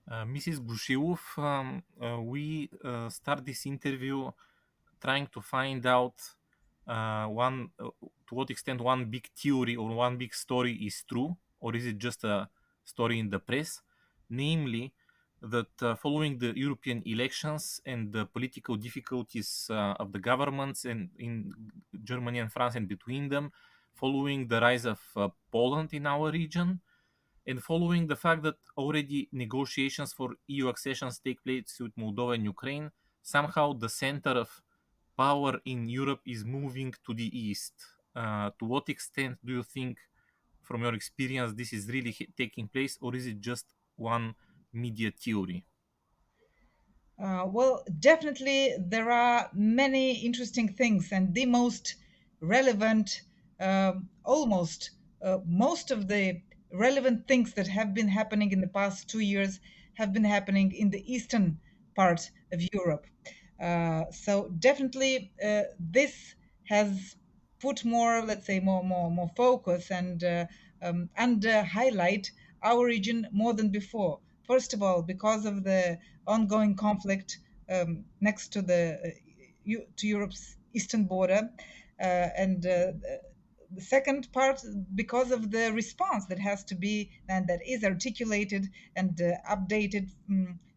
Mrs. Gușilov, we start this interview trying to find out to what extent one big theory or one big story is true, or is it just a story in the press, namely that following the European elections and the political difficulties of the governments and in Germany and France and between them, following the rise of Poland in our region, and following the fact that already negotiations for EU accessions take place with Moldova and Ukraine, somehow the center of power in Europe is moving to the east. To what extent do you think, from your experience, this is really taking place, or is it just one media theory? Well, definitely there are many interesting things, and the most relevant, almost most of the relevant things that have been happening in the past 2 years have been happening in the eastern part of Europe. So definitely, this has put more, let's say, more focus and highlight our region more than before. First of all, because of the ongoing conflict next to to Europe's eastern border, and the second part because of the response that has to be and that is articulated and updated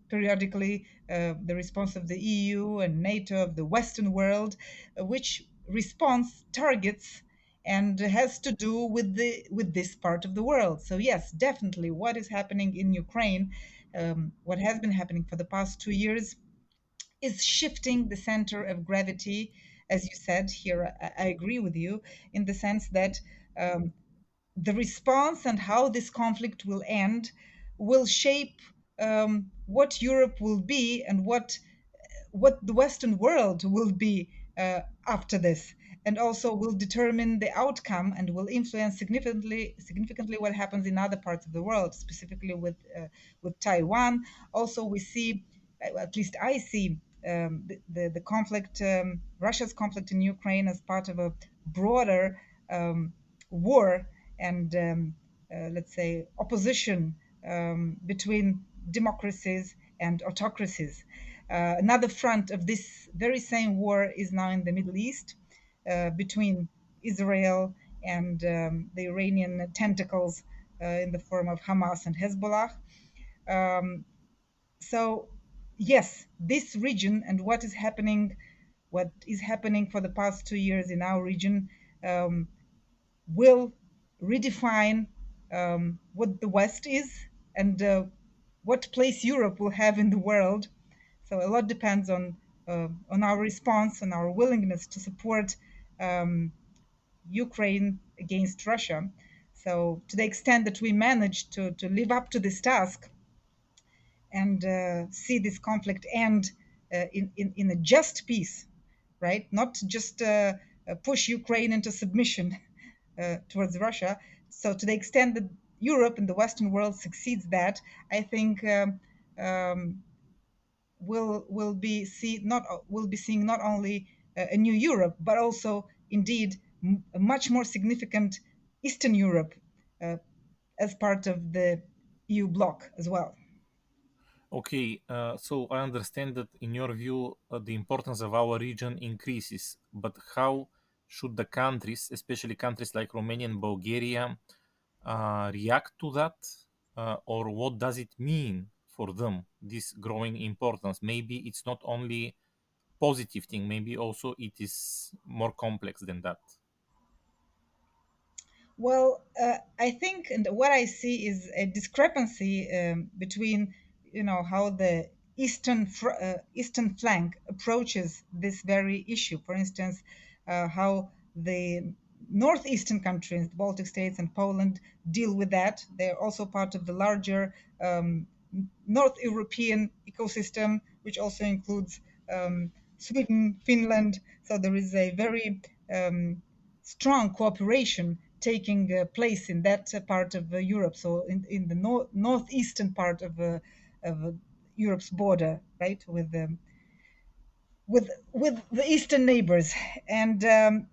periodically, the response of the EU and NATO of the Western world, which response targets and has to do with this part of the world. So yes, definitely, what is happening in Ukraine, what has been happening for the past 2 years, is shifting the center of gravity. As you said here, I agree with you in the sense that the response and how this conflict will end will shape what Europe will be and what the Western world will be after this, and also will determine the outcome and will influence significantly what happens in other parts of the world, specifically with Taiwan. Also, we see, at least I see, the conflict, Russia's conflict in Ukraine, as part of a broader war and let's say opposition between democracies and autocracies. Another front of this very same war is now in the Middle East, between Israel and the Iranian tentacles in the form of Hamas and Hezbollah. Um, so, yes, this region and what is happening for the past 2 years in our region will redefine what the West is and what place Europe will have in the world. So a lot depends on our response and our willingness to support um, Ukraine against Russia. So to the extent that we manage to live up to this task and see this conflict end in a just peace, right? Not just push Ukraine into submission towards Russia. So to the extent that Europe and the Western world succeeds that, I think will be seeing not only a new Europe, but also indeed a much more significant Eastern Europe uh, as part of the EU bloc as well. Okay, so I understand that in your view, the importance of our region increases, but how should the countries, especially countries like Romania and Bulgaria, react to that? Or what does it mean for them, this growing importance? Maybe it's not only positive thing, maybe also it is more complex than that. Well, I think, and what I see is a discrepancy between, how the eastern flank approaches this very issue. For instance, how the northeastern countries, the Baltic states and Poland, deal with that. They're also part of the larger North European ecosystem, which also includes Sweden, Finland. So there is a very strong cooperation taking place in that part of Europe. So in the northeastern part of Europe's border, right, with the eastern neighbors, and a,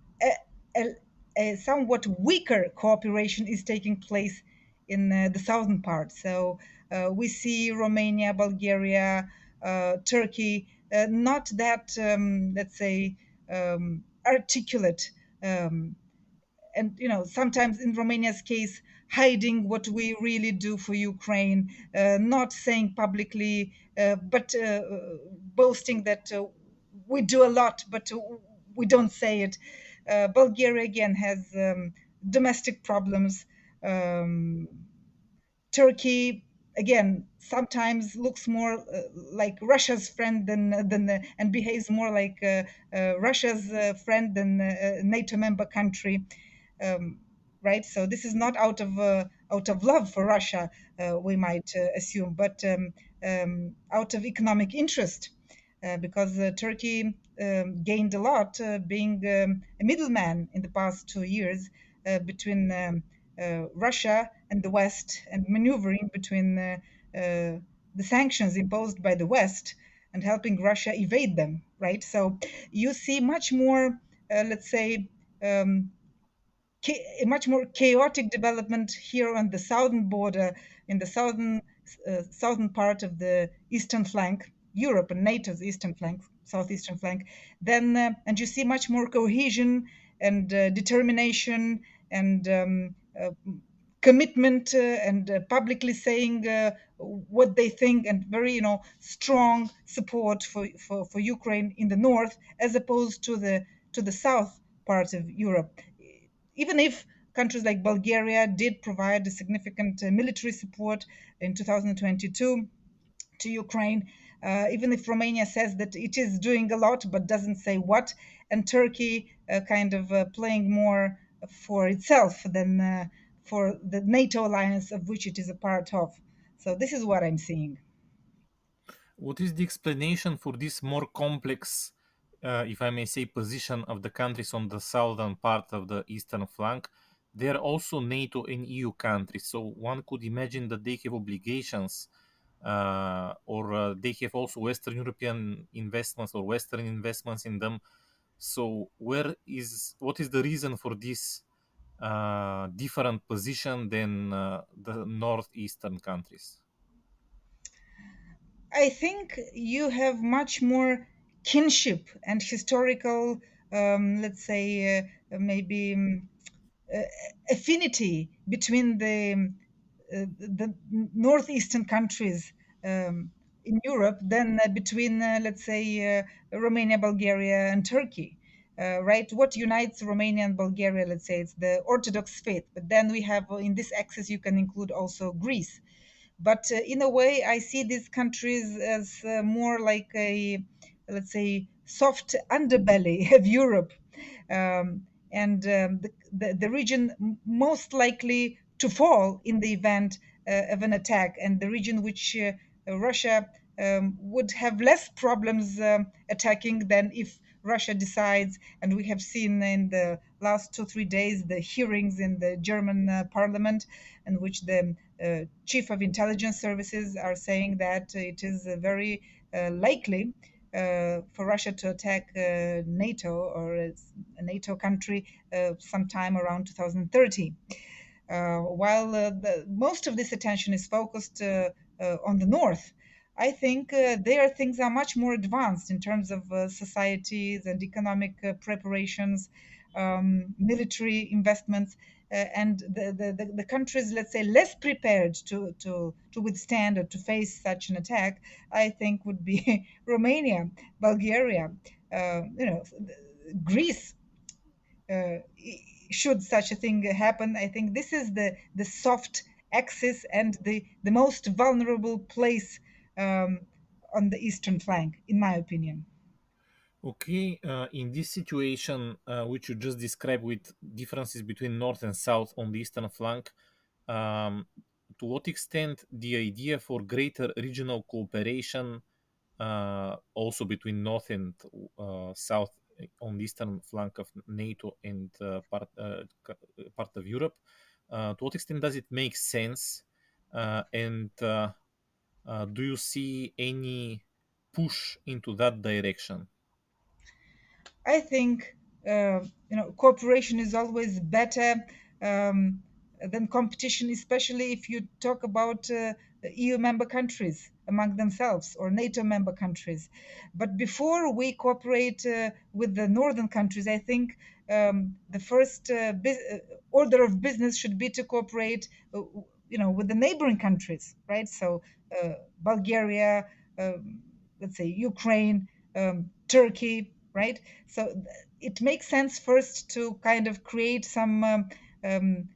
a somewhat weaker cooperation is taking place in the southern part. So We see Romania, Bulgaria, Turkey, not that, let's say, articulate. And sometimes in Romania's case, hiding what we really do for Ukraine, not saying publicly, but boasting that we do a lot, but we don't say it. Bulgaria again has domestic problems. Um, Turkey again sometimes looks more like Russia's friend than and behaves more like Russia's friend than a NATO member country, um, right? So this is not out of love for Russia, we might assume, but out of economic interest. Because Turkey gained a lot being a middleman in the past 2 years between Russia and the West, and maneuvering between the sanctions imposed by the West and helping Russia evade them, right? So you see much more, let's say, um, a much more chaotic development here on the southern border, in the southern part of the eastern flank, Europe and NATO's eastern flank, southeastern flank. Then and you see much more cohesion and determination and commitment and publicly saying what they think, and very strong support for Ukraine in the north, as opposed to the south part of Europe. Even if countries like Bulgaria did provide a significant military support in 2022 to Ukraine, even if Romania says that it is doing a lot but doesn't say what, and Turkey kind of playing more for itself than for the NATO alliance of which it is a part of. So this is what I'm seeing. What is the explanation for this more complex, if I may say, position of the countries on the southern part of the eastern flank? They are also NATO and EU countries, so one could imagine that they have obligations, or they have also Western European investments or Western investments in them. So, what is the reason for this different position than the northeastern countries? I think you have much more kinship and historical, let's say, maybe affinity between the northeastern countries in Europe than between, let's say, Romania, Bulgaria, and Turkey. Right? What unites Romania and Bulgaria? Let's say it's the Orthodox faith, but then we have in this axis you can include also Greece. But in a way, I see these countries as more like a, let's say, soft underbelly of Europe, and the region most likely to fall in the event of an attack, and the region which Russia would have less problems attacking than if Russia decides. And we have seen in the last 2 3 days the hearings in the German parliament, in which the chief of intelligence services are saying that it is very likely for Russia to attack NATO or a NATO country sometime around 2030. While most of this attention is focused on the north, I think there things are much more advanced in terms of societies and economic preparations, military investments, and the countries, let's say, less prepared to withstand or to face such an attack, I think would be Romania, Bulgaria, Greece. Uh, should such a thing happen, I think this is the soft axis and the most vulnerable place on the eastern flank, in my opinion. Okay, in this situation, which you just described with differences between north and south on the eastern flank, um, to what extent the idea for greater regional cooperation, also between north and south on the eastern flank of NATO and part of Europe, to what extent does it make sense? And do you see any push into that direction? I think cooperation is always better. Um, than competition, especially if you talk about EU member countries among themselves or NATO member countries. But before we cooperate with the northern countries, I think the first order of business should be to cooperate, with the neighboring countries, right? So Bulgaria, let's say Ukraine, Turkey, right? So it makes sense first to kind of create some um,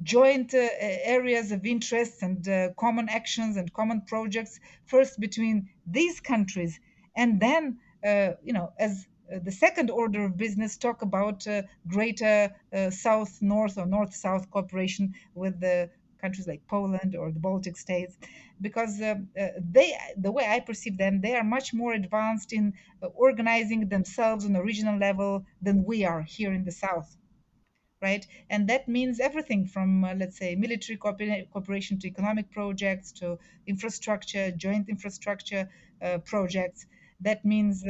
joint areas of interest and common actions and common projects first between these countries, and then as the second order of business, talk about greater south north or north south cooperation with the countries like Poland or the Baltic states, because the way I perceive them, they are much more advanced in organizing themselves on a regional level than we are here in the south, right? And that means everything from, let's say, military cooperation to economic projects to infrastructure, joint infrastructure projects. That means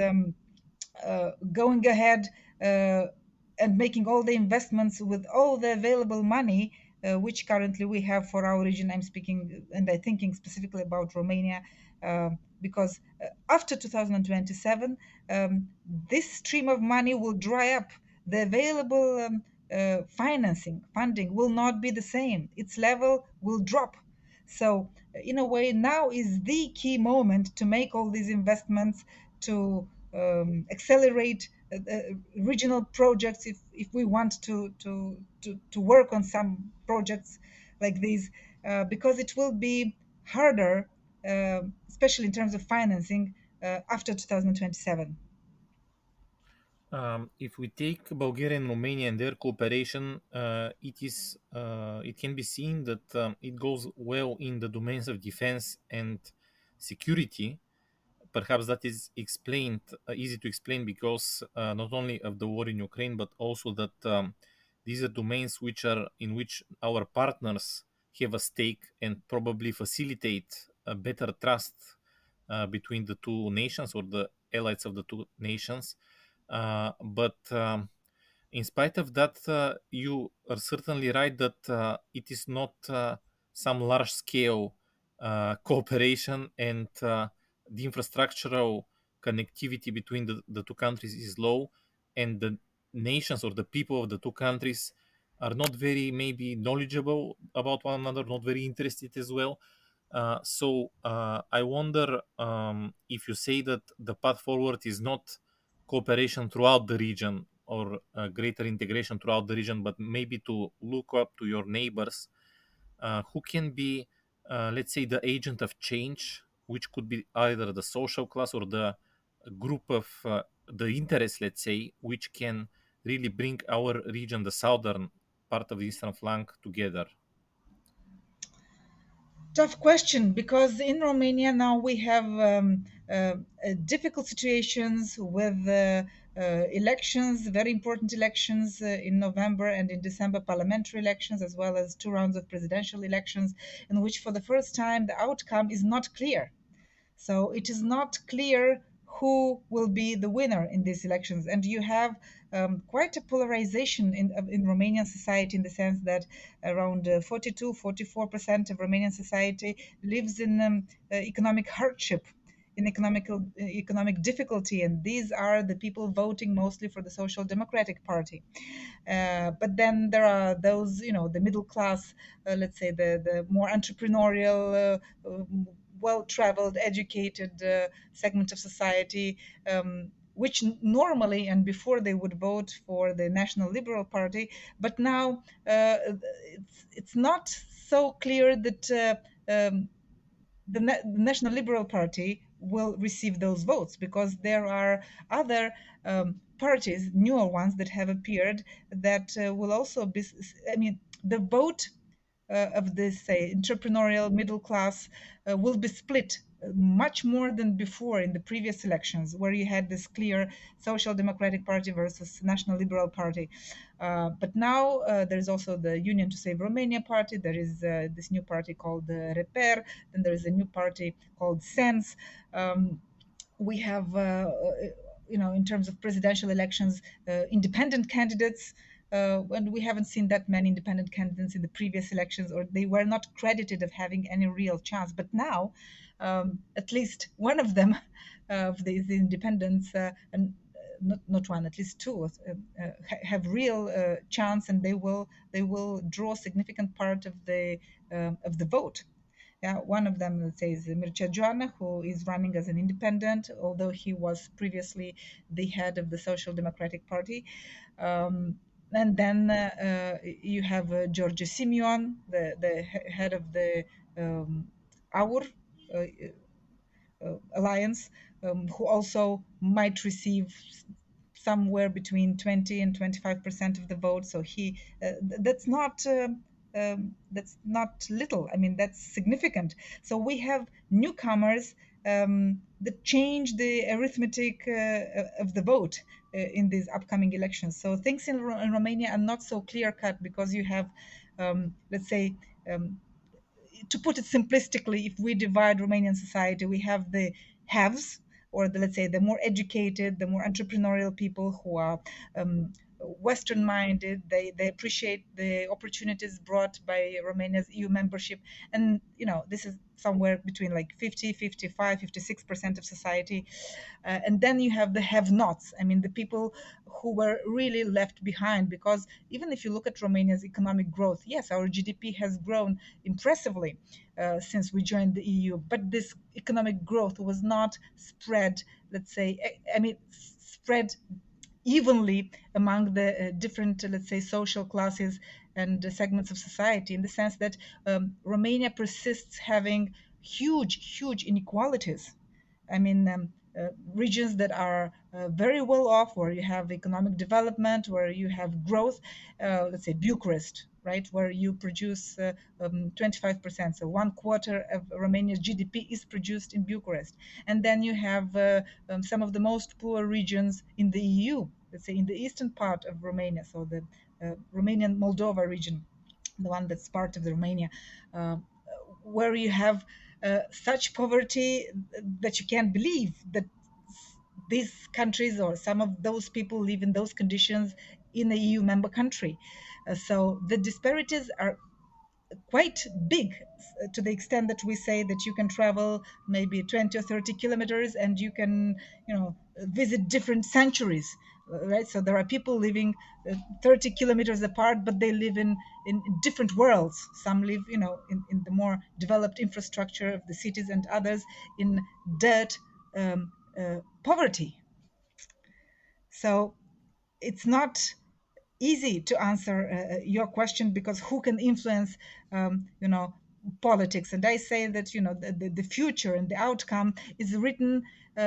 going ahead and making all the investments with all the available money which currently we have for our region. I'm speaking and I'm thinking specifically about Romania, because after 2027, this stream of money will dry up. The available funding will not be the same. Its level will drop. So, in a way, now is the key moment to make all these investments to accelerate regional projects if we want to work on some projects like these, because it will be harder, especially in terms of financing, after 2027. If we take Bulgaria and Romania and their cooperation, it can be seen that it goes well in the domains of defense and security. Perhaps that is explained easy to explain because not only of the war in Ukraine, but also that these are domains in which our partners have a stake and probably facilitate a better trust between the two nations or the allies of the two nations. But in spite of that, you are certainly right that it is not some large scale cooperation, and the infrastructural connectivity between the two countries is low, and the nations or the people of the two countries are not very maybe knowledgeable about one another, not very interested as well. So I wonder if you say that the path forward is not cooperation throughout the region or greater integration throughout the region, but maybe to look up to your neighbors who can be, let's say, the agent of change, which could be either the social class or the group of the interest, let's say, which can really bring our region, the southern part of the eastern flank, together. Tough question, because in Romania now we have difficult situations with elections, very important elections in November and in December, parliamentary elections, as well as two rounds of presidential elections, in which for the first time the outcome is not clear. So it is not clear who will be the winner in these elections. And you have quite a polarization in Romanian society, in the sense that around 42-44% of Romanian society lives in economic hardship, in economic difficulty, and these are the people voting mostly for the Social Democratic Party. But then there are those, the middle class, let's say the more entrepreneurial, well-traveled, educated segment of society, which normally and before they would vote for the National Liberal Party, but now it's not so clear that the National Liberal Party will receive those votes, because there are other parties, newer ones that have appeared, that will also be. I mean, the vote of this, say, entrepreneurial middle class will be split much more than before in the previous elections, where you had this clear Social Democratic Party versus National Liberal Party. But now there's also the Union to Save Romania party. There is this new party called Reper. Then there is a new party called Sense. We have, in terms of presidential elections, independent candidates. when we haven't seen that many independent candidates in the previous elections, or they were not credited of having any real chance. But now, at least one of them, of these independents, and not one, at least two, have real chance, and they will draw a significant part of the vote. Yeah, one of them, let's say, is Mircea Joană, who is running as an independent, although he was previously the head of the Social Democratic Party. And then you have George Simion, the head of the AUR alliance, who also might receive somewhere between 20 and 25% of the vote. So that's not little. I mean, that's significant. So we have newcomers that change the arithmetic of the vote in these upcoming elections. So things in Romania are not so clear cut, because you have, let's say, to put it simplistically, if we divide Romanian society, we have the haves, or let's say the more educated, the more entrepreneurial people who are Western minded. They appreciate the opportunities brought by Romania's EU membership. And, this is somewhere between like 50, 55, 56% of society. And then you have the have nots. I mean, the people who were really left behind, because even if you look at Romania's economic growth, yes, our GDP has grown impressively since we joined the EU, but this economic growth was not spread, let's say, I mean, spread evenly among the different, let's say, social classes and segments of society, in the sense that Romania persists having huge inequalities. I mean, regions that are very well off, where you have economic development, where you have growth, let's say Bucharest, right, where you produce 25%. So one quarter of Romania's GDP is produced in Bucharest. And then you have some of the most poor regions in the EU, let's say in the eastern part of Romania, so the Romanian Moldova region, the one that's part of the Romania, uh, where you have such poverty that you can't believe that these countries or some of those people live in those conditions in a EU member country. So the disparities are quite big, to the extent that we say that you can travel maybe 20 or 30 kilometers and you can, visit different centuries, right? So there are people living 30 kilometers apart, but they live in different worlds. Some live, in the more developed infrastructure of the cities, and others in dirt, poverty. So it's not easy to answer your question, because who can influence, politics? And I say that, the future and the outcome is written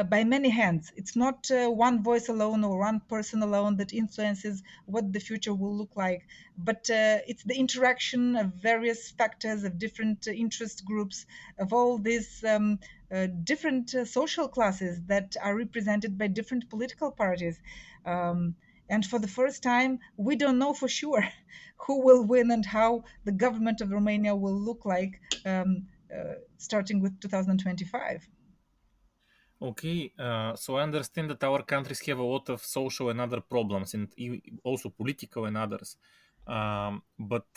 by many hands. It's not one voice alone or one person alone that influences what the future will look like, but it's the interaction of various factors, of different interest groups, of all these different social classes that are represented by different political parties. And for the first time, we don't know for sure who will win and how the government of Romania will look like, starting with 2025. Okay, so I understand that our countries have a lot of social and other problems, and also political and others. But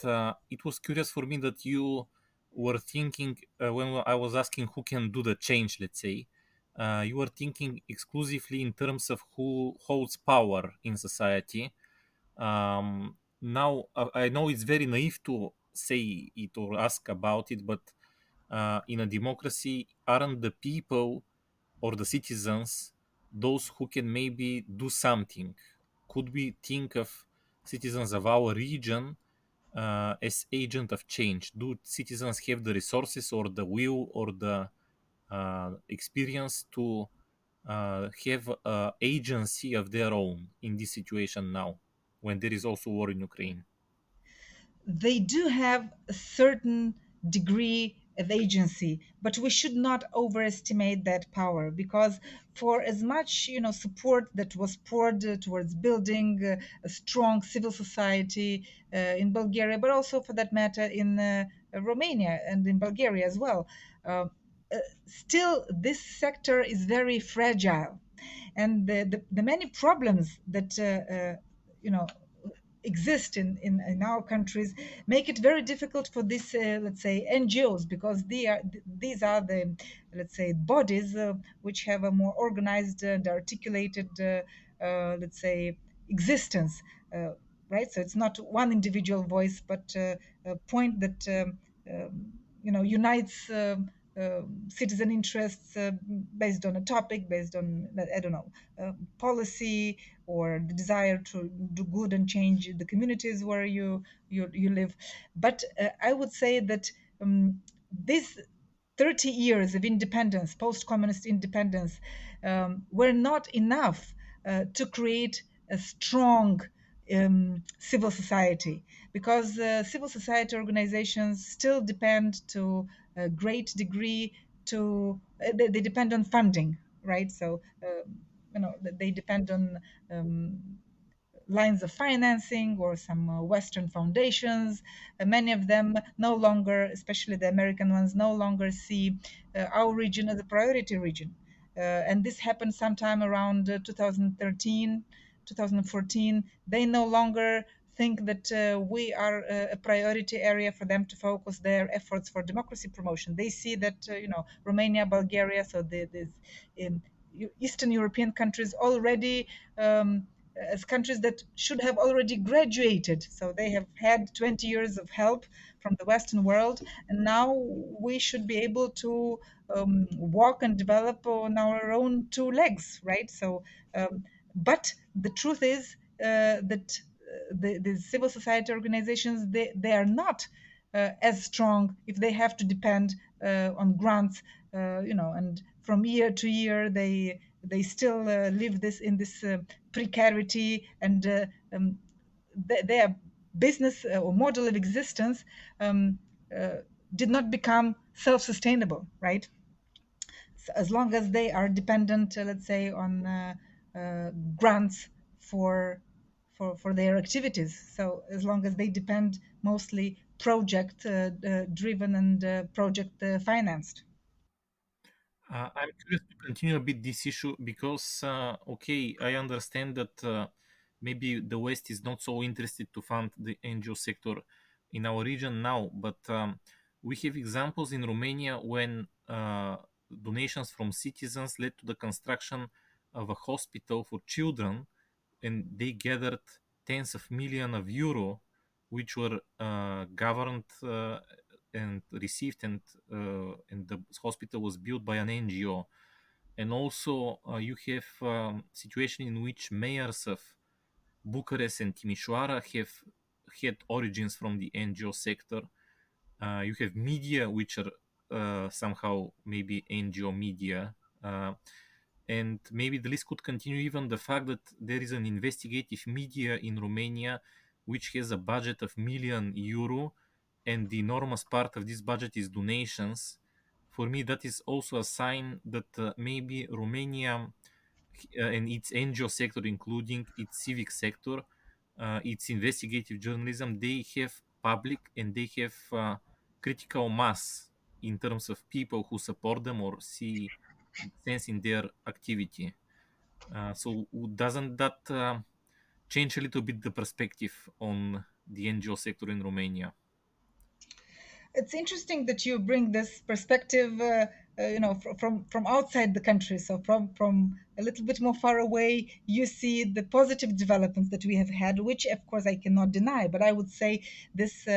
it was curious for me that you were thinking, when I was asking who can do the change, let's say, you were thinking exclusively in terms of who holds power in society. Now, I know it's very naive to say it or ask about it, but in a democracy, aren't the people or the citizens those who can maybe do something? Could we think of citizens of our region as agent of change? Do citizens have the resources or the will or the experience to have agency of their own in this situation now, when there is also war in Ukraine? They do have a certain degree of agency, but we should not overestimate that power, because for as much, support that was poured towards building a strong civil society in Bulgaria, but also for that matter in Romania and in Bulgaria as well, uh, still this sector is very fragile, and the many problems that you know exist in our countries make it very difficult for this let's say NGOs, because these are the, let's say, bodies which have a more organized and articulated let's say existence, right? So it's not one individual voice, but a point that unites citizen interests based on a topic, based on, I don't know, policy, or the desire to do good and change the communities where you live. But I would say that this 30 years of independence, post communist independence, were not enough to create a strong civil society, because civil society organizations still depend to a great degree to they depend on funding, right? So they depend on um, lines of financing or some Western foundations. Many of them no longer, especially the American ones, no longer see our region as a priority region. And this happened sometime around 2013, 2014. They no longer think that we are a priority area for them to focus their efforts for democracy promotion. They see that, Romania, Bulgaria, so the um, Eastern European countries already as countries that should have already graduated. So they have had 20 years of help from the Western world, and now we should be able to walk and develop on our own two legs, right? So, but the truth is that the civil society organizations, they are not as strong if they have to depend on grants, and from year to year they still live this in this precarity, and their business or model of existence uh, did not become self-sustainable, right? So as long as they are dependent, let's say, on grants for for their activities. So as long as they depend mostly project driven and project financed. I'm curious to continue a bit this issue because, okay, I understand that maybe the West is not so interested to fund the NGO sector in our region now, but we have examples in Romania when donations from citizens led to the construction of a hospital for children, and they gathered tens of millions of euro, which were governed and received, and the hospital was built by an NGO. And also you have situation in which mayors of Bucharest and Timișoara have had origins from the NGO sector. You have media which are somehow maybe NGO media. And maybe the list could continue, even the fact that there is an investigative media in Romania which has a budget of million euro, and the enormous part of this budget is donations. For me, that is also a sign that maybe Romania and its NGO sector, including its civic sector, its investigative journalism, they have public and they have critical mass in terms of people who support them or see sense in their activity. So doesn't that change a little bit the perspective on the NGO sector in Romania? It's interesting that you bring this perspective, from outside the country. So from a little bit more far away, you see the positive developments that we have had, which of course I cannot deny. But I would say this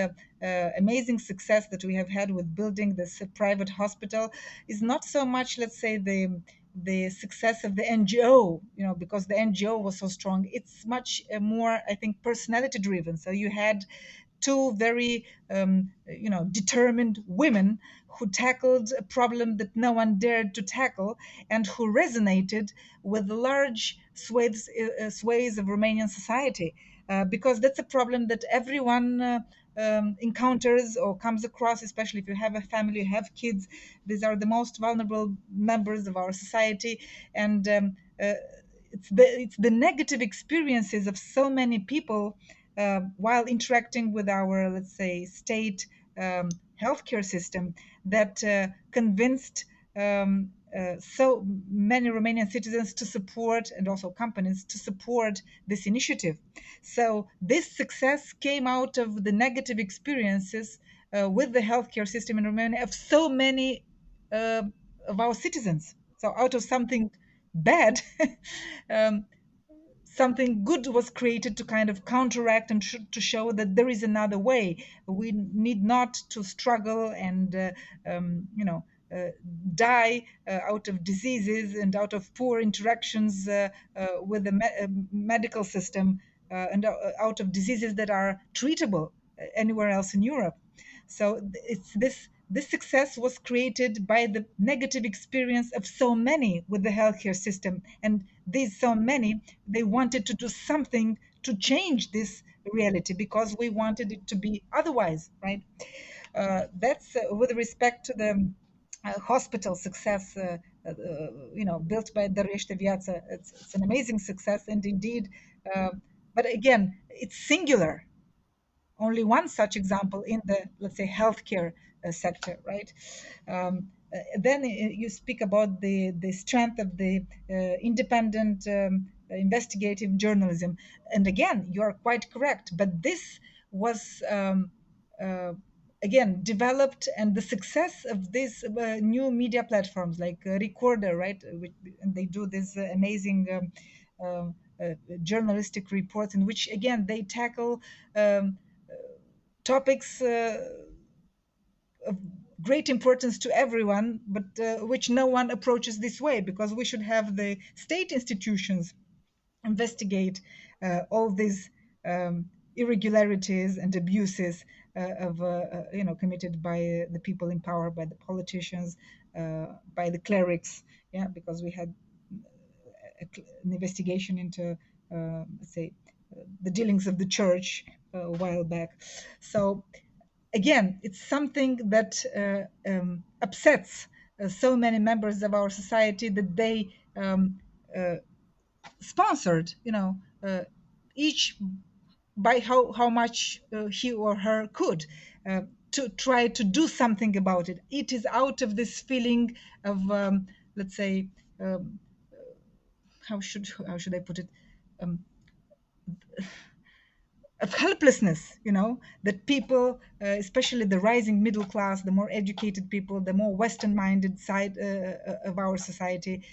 amazing success that we have had with building this private hospital is not so much, let's say, the success of the NGO, because the NGO was so strong. It's much more, I think, personality driven. So you had two very determined women who tackled a problem that no one dared to tackle, and who resonated with large sways of Romanian society, because that's a problem that everyone encounters or comes across, especially if you have a family, you have kids. These are the most vulnerable members of our society, and it's the negative experiences of so many people while interacting with our, let's say, state healthcare system that convinced so many Romanian citizens to support, and also companies to support this initiative. So this success came out of the negative experiences with the healthcare system in Romania of so many uh, of our citizens. So out of something bad, um, something good was created to kind of counteract and to show that there is another way. We need not to struggle and you know, die out of diseases and out of poor interactions with the medical system, and out of diseases that are treatable anywhere else in Europe. So it's this success was created by the negative experience of so many with the healthcare system, and these so many, they wanted to do something to change this reality because we wanted it to be otherwise, right? That's with respect to the hospital success, you know, built by Dăruiește Viața. It's an amazing success, and indeed, uh, but again, it's singular, only one such example in the, let's say, healthcare sector, right? Then you speak about the strength of the independent investigative journalism, and again, you are quite correct. But this was uh, again developed, and the success of these new media platforms like Recorder, right? And they do this amazing. Journalistic reports in which again they tackle topics of great importance to everyone, but which no one approaches this way, because we should have the state institutions investigate all these irregularities and abuses of you know, committed by the people in power, by the politicians, by the clerics. Yeah, because we had an investigation into, let's say, the dealings of the church a while back. So again, it's something that upsets so many members of our society, that they sponsored, you know, each by how much he or her could, to try to do something about it. It is out of this feeling of, let's say, how should I put it? Um, of helplessness, you know, that people, especially the rising middle class, the more educated people, the more Western-minded side of our society,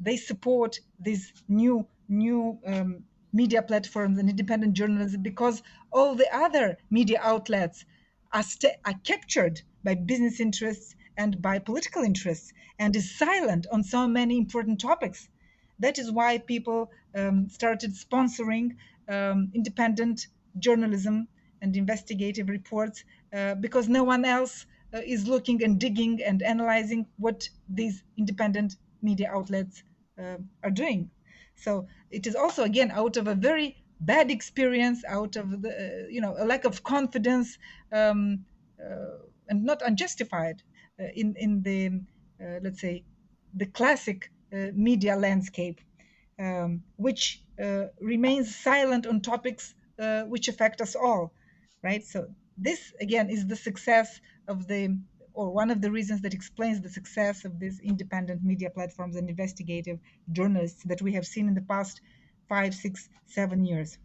they support these new media platforms and independent journalism, because all the other media outlets are captured by business interests and by political interests, and is silent on so many important topics. That is why people started sponsoring independent journalism and investigative reports, because no one else is looking and digging and analyzing what these independent media outlets are doing. So it is also, again, out of a very bad experience, out of the you know, a lack of confidence, and not unjustified in the let's say, the classic media landscape, which remains silent on topics which affect us all, right? So this again is the success of the, or one of the reasons that explains the success of these independent media platforms and investigative journalists that we have seen in the past 5, 6, 7 years.